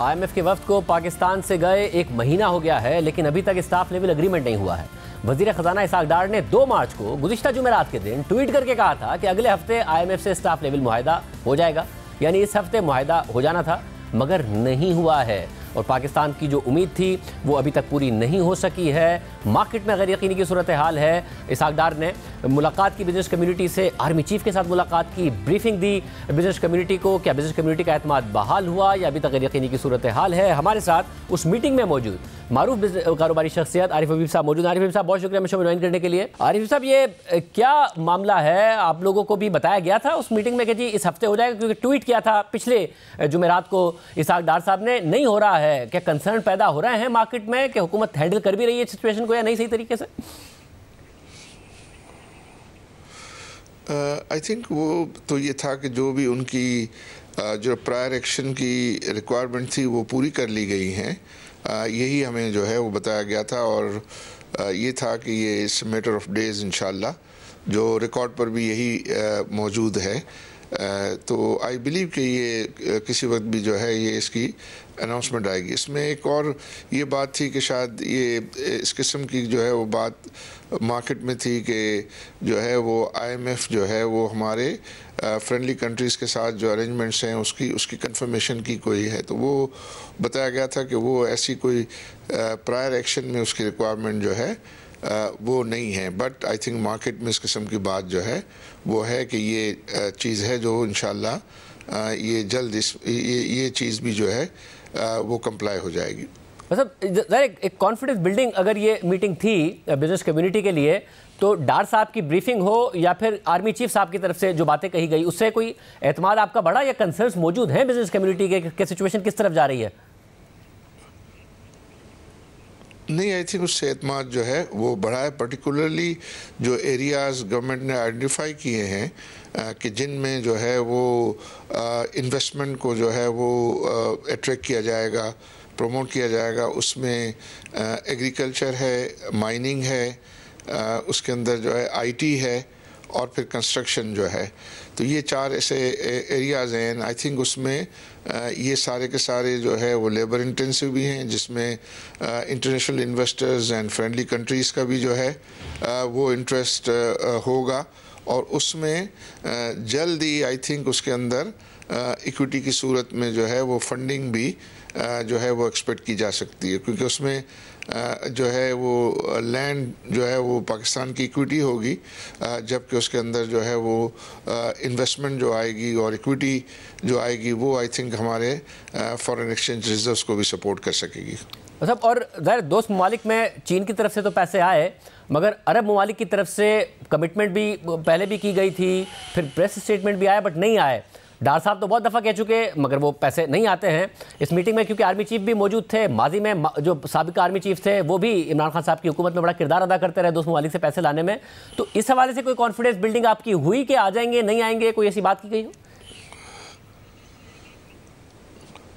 IMF के वफ्द को पाकिस्तान से गए 1 महीना हो गया है, लेकिन अभी तक स्टाफ लेवल एग्रीमेंट नहीं हुआ है। वजीर खजाना इसाक डार ने 2 मार्च को गुज़िश्ता जुमेरात के दिन ट्वीट करके कहा था कि अगले हफ्ते IMF से स्टाफ लेवल मुआहदा हो जाएगा, यानी इस हफ्ते मुआहदा हो जाना था, मगर नहीं हुआ है और पाकिस्तान की जो उम्मीद थी वो अभी तक पूरी नहीं हो सकी है। मार्केट में गैर यकीनी की सूरत हाल है। इसाक डार ने मुलाकात की बिजनेस कम्युनिटी से, आर्मी चीफ के साथ मुलाकात की, ब्रीफिंग दी बिजनेस कम्युनिटी को। क्या बिजनेस कम्युनिटी का एतमाद बहाल हुआ या अभी तक गैर यकीनी की सूरत हाल है? हमारे साथ उस मीटिंग में मौजूद मारूफ कारोबारी शख्सियत आरिफ हबीब साहब मौजूद। आरिफ हबीब साहब, बहुत शुक्रिया मुझे ज्वाइन करने के लिए। आरिफ साहब, ये क्या मामला है? आप लोगों को भी बताया गया था उस मीटिंग में कि जी इस हफ्ते हो जाएगा, क्योंकि ट्वीट किया था पिछले जुमेरात को इसाक डार साहब ने, नहीं हो रहा है। क्या कंसर्न पैदा हो रहे हैं मार्केट में कि हुकूमत हैंडल कर भी रही है सिचुएशन को या नहीं सही तरीके से? आई थिंक वो तो ये था कि जो भी उनकी जो प्रायर एक्शन की रिक्वायरमेंट थी वो पूरी कर ली गई हैं। यही हमें जो है वो बताया गया था और ये था कि ये इस मैटर ऑफ डेज इंशाल्लाह, जो रिकॉर्ड पर भी यही मौजूद है। तो आई बिलीव कि ये किसी वक्त भी जो है ये इसकी अनाउंसमेंट आएगी। इसमें एक और ये बात थी कि शायद ये इस किस्म की जो है वो बात मार्केट में थी कि जो है वो IMF जो है वो हमारे फ्रेंडली कंट्रीज़ के साथ जो अरेंजमेंट्स हैं उसकी कंफर्मेशन की कोई है। तो वो बताया गया था कि वो ऐसी कोई प्रायर एक्शन में उसकी रिक्वायरमेंट जो है वो नहीं है। बट आई थिंक मार्केट में इस किस्म की बात जो है वो है कि ये चीज़ है जो इंशाल्लाह ये जल्द ये चीज़ भी जो है वो कंप्लाई हो जाएगी। मतलब एक कॉन्फिडेंस बिल्डिंग अगर ये मीटिंग थी बिजनेस कम्युनिटी के लिए, तो डार साहब की ब्रीफिंग हो या फिर आर्मी चीफ साहब की तरफ से जो बातें कही गई, उससे कोई एतमाद आपका बढ़ा या कंसर्न्स मौजूद हैं बिजनेस कम्युनिटी के सिचुएशन किस तरफ जा रही है? नहीं, आई थिंक उससे एतमाद जो है वो बढ़ा है। पर्टिकुलरली जो एरियाज़ गवर्नमेंट ने आइडेंटिफाई किए हैं कि जिनमें जो है वो इन्वेस्टमेंट को जो है वो अट्रैक्ट किया जाएगा, प्रमोट किया जाएगा, उसमें एग्रीकल्चर है, माइनिंग है, उसके अंदर जो है IT है और फिर कंस्ट्रक्शन जो है। तो ये 4 ऐसे एरियाज़ हैं। आई थिंक उसमें ये सारे के सारे जो है वो लेबर इंटेंसिव भी हैं, जिसमें international investors and friendly countries का भी जो है वो इंटरेस्ट होगा और उसमें जल्दी आई थिंक उसके अंदर इक्विटी की सूरत में जो है वो फंडिंग भी जो है वो एक्सपेक्ट की जा सकती है, क्योंकि उसमें जो है वो लैंड जो है वो पाकिस्तान की इक्विटी होगी, जबकि उसके अंदर जो है वो इन्वेस्टमेंट जो आएगी और इक्विटी जो आएगी वो आई थिंक हमारे फॉरेन एक्सचेंज रिजर्व्स को भी सपोर्ट कर सकेगी। मतलब और ज़ाहिर दोस्त ममालिक में चीन की तरफ से तो पैसे आए, मगर अरब ममालिक की तरफ से कमिटमेंट भी पहले भी की गई थी, फिर प्रेस स्टेटमेंट भी आया, बट नहीं आए। डार साहब तो बहुत दफ़ा कह चुके, मगर वो पैसे नहीं आते हैं इस मीटिंग में, क्योंकि आर्मी चीफ भी मौजूद थे। माजी में जो साबिक आर्मी चीफ थे वो भी इमरान खान साहब की हुकूमत में बड़ा किरदार अदा करते रहे दोस्त ममालिक से पैसे लाने में। तो इस हवाले से कोई कॉन्फिडेंस बिल्डिंग आपकी हुई कि आ जाएंगे, नहीं आएंगे, कोई ऐसी बात की गई हो?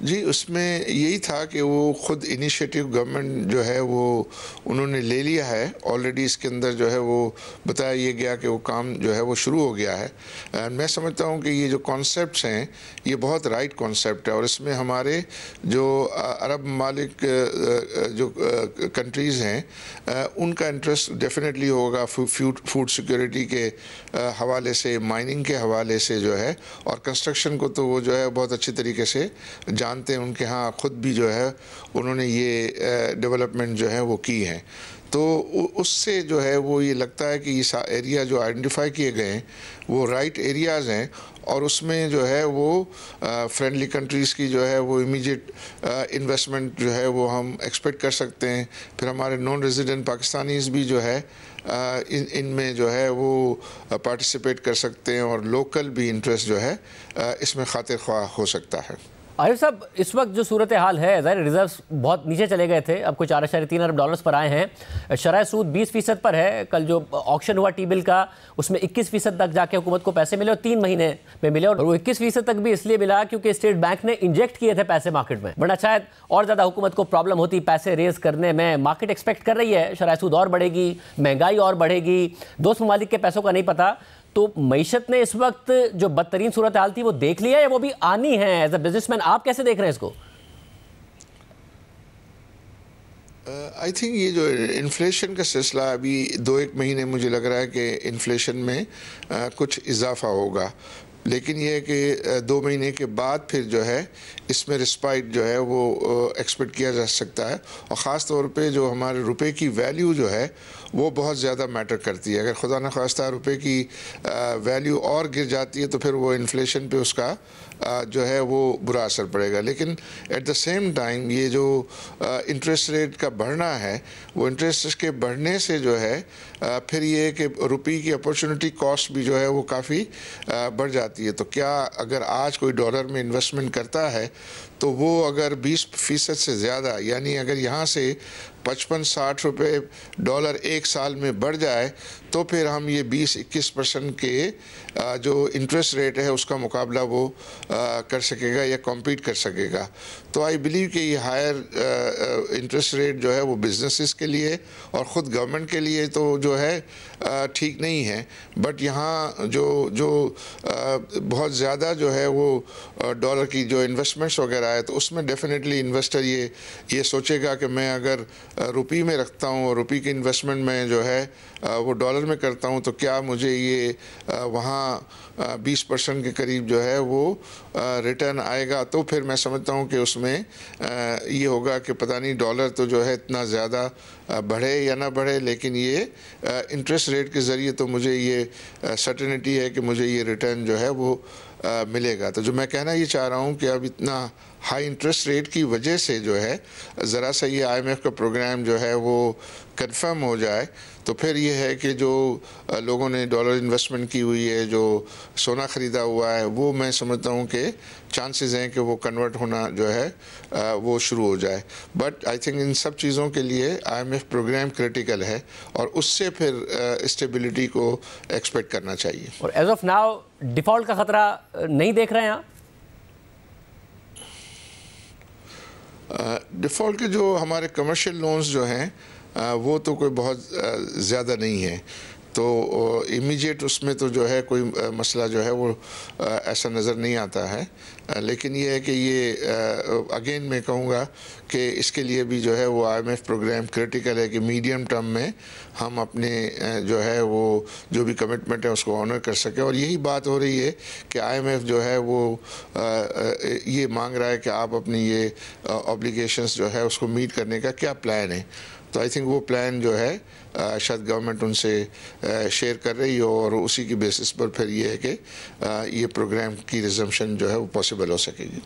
जी, उसमें यही था कि वो ख़ुद इनिशिएटिव गवर्नमेंट जो है वो उन्होंने ले लिया है ऑलरेडी। इसके अंदर जो है वो बताया ये गया कि वो काम जो है वो शुरू हो गया है। मैं समझता हूँ कि ये जो कॉन्सेप्ट्स हैं ये बहुत राइट कॉन्सेप्ट है और इसमें हमारे जो अरब ममालिक जो कंट्रीज़ हैं उनका इंटरेस्ट डेफिनेटली होगा फूड सिक्योरिटी के हवाले से, माइनिंग के हवाले से जो है, और कंस्ट्रक्शन को तो वो जो है बहुत अच्छी तरीके से जानते हैं। उनके यहाँ ख़ुद भी जो है उन्होंने ये डेवलपमेंट जो है वो की है। तो उससे जो है वो ये लगता है कि ये एरिया जो आइडेंटिफाई किए गए हैं वो राइट एरियाज़ हैं और उसमें जो है वो फ्रेंडली कंट्रीज़ की जो है वो इमीडिएट इन्वेस्टमेंट जो है वो हम एक्सपेक्ट कर सकते हैं। फिर हमारे नॉन रेजिडेंट पाकिस्तानीज़ भी जो है इनमें जो है वो पार्टिसिपेट कर सकते हैं और लोकल भी इंटरेस्ट जो है इसमें खातिर ख्वाह हो सकता है। आरिफ साहब, इस वक्त जो सूरत हाल है, ज़ाहिर रिजर्व्स बहुत नीचे चले गए थे, अब कुछ 4.3 अरब डॉलर्स पर आए हैं। शरह सूद 20% पर है। कल जो ऑक्शन हुआ टी बिल का उसमें 21% तक जाके हुकूमत को पैसे मिले और 3 महीने में मिले, और वो 21% तक भी इसलिए मिला क्योंकि स्टेट बैंक ने इंजेक्ट किए थे पैसे मार्केट में, वरना शायद और ज़्यादा हुकूमत को प्रॉब्लम होती पैसे रेज करने में। मार्केट एक्सपेक्ट कर रही है शरह सूद और बढ़ेगी, महंगाई और बढ़ेगी, दोस्त ममालिक के पैसों का नहीं पता। तो मईशत ने इस वक्त जो बदतरीन सूरत हाल थी वो देख लिया या वो भी आनी है? एज अ बिजनेसमैन आप कैसे देख रहे हैं इसको? आई थिंक ये जो इन्फ्लेशन का सिलसिला अभी 2-1 महीने मुझे लग रहा है कि इन्फ्लेशन में कुछ इजाफा होगा, लेकिन ये है कि 2 महीने के बाद फिर जो है इसमें रिस्पाइट जो है वो एक्सपेक्ट किया जा सकता है। और ख़ास तौर पे जो हमारे रुपए की वैल्यू जो है वो बहुत ज़्यादा मैटर करती है। अगर खुदा न खास्ता रुपए की वैल्यू और गिर जाती है तो फिर वो इन्फ्लेशन पे उसका जो है वो बुरा असर पड़ेगा। लेकिन एट द सेम टाइम ये जो इंटरेस्ट रेट का बढ़ना है, वो इंटरेस्ट के बढ़ने से जो है फिर ये कि रुपये की अपॉर्चुनिटी कॉस्ट भी जो है वो काफ़ी बढ़ जाती है। तो क्या अगर आज कोई डॉलर में इन्वेस्टमेंट करता है तो वो अगर 20% से ज़्यादा, यानी अगर यहाँ से 55-60 रुपये डॉलर एक साल में बढ़ जाए तो फिर हम ये 20-21% के जो इंटरेस्ट रेट है उसका मुकाबला वो कर सकेगा या कॉम्पीट कर सकेगा। तो आई बिलीव कि ये हायर इंटरेस्ट रेट जो है वो बिजनेसेस के लिए और ख़ुद गवर्नमेंट के लिए तो जो है ठीक नहीं है। बट यहाँ जो बहुत ज़्यादा जो है वो डॉलर की जो इन्वेस्टमेंट्स वगैरह है तो उसमें डेफिनेटली इन्वेस्टर ये सोचेगा कि मैं अगर रुपये में रखता हूँ और रुपये की इन्वेस्टमेंट में जो है वो डॉलर में करता हूँ तो क्या मुझे ये वहाँ 20% के करीब जो है वो रिटर्न आएगा। तो फिर मैं समझता हूँ कि उसमें ये होगा कि पता नहीं डॉलर तो जो है इतना ज़्यादा बढ़े या ना बढ़े, लेकिन ये इंटरेस्ट रेट के ज़रिए तो मुझे ये सर्टेनिटी है कि मुझे ये रिटर्न जो है वो मिलेगा। तो जो मैं कहना ये चाह रहा हूँ कि अब इतना हाई इंटरेस्ट रेट की वजह से जो है ज़रा सा ये IMF का प्रोग्राम जो है वो कंफर्म हो जाए तो फिर ये है कि जो लोगों ने डॉलर इन्वेस्टमेंट की हुई है, जो सोना ख़रीदा हुआ है, वो मैं समझता हूँ कि चांसेस हैं कि वो कन्वर्ट होना जो है वो शुरू हो जाए। बट आई थिंक इन सब चीज़ों के लिए IMF प्रोग्राम क्रिटिकल है और उससे फिर स्टेबिलिटी को एक्सपेक्ट करना चाहिए। और एज ऑफ नाउ डिफ़ॉल्ट का ख़तरा नहीं देख रहे हैं आप? डिफ़ॉल्ट के जो हमारे कमर्शियल लोन्स जो हैं वो तो कोई बहुत ज़्यादा नहीं है, तो इमीडिएट उसमें तो जो है कोई मसला जो है वो ऐसा नज़र नहीं आता है। लेकिन ये है कि ये अगेन मैं कहूँगा कि इसके लिए भी जो है वो IMF प्रोग्राम क्रिटिकल है कि मीडियम टर्म में हम अपने जो है वो जो भी कमिटमेंट है उसको ऑनर कर सकें। और यही बात हो रही है कि IMF जो है वो ये मांग रहा है कि आप अपनी ये ऑब्लिगेशंस जो है उसको मीट करने का क्या प्लान है। तो आई थिंक वो प्लान जो है शायद गवर्नमेंट उनसे शेयर कर रही हो और उसी की बेसिस पर फिर ये है कि ये प्रोग्राम की रिजम्पशन जो है वो पॉसिबल हो सकेगी।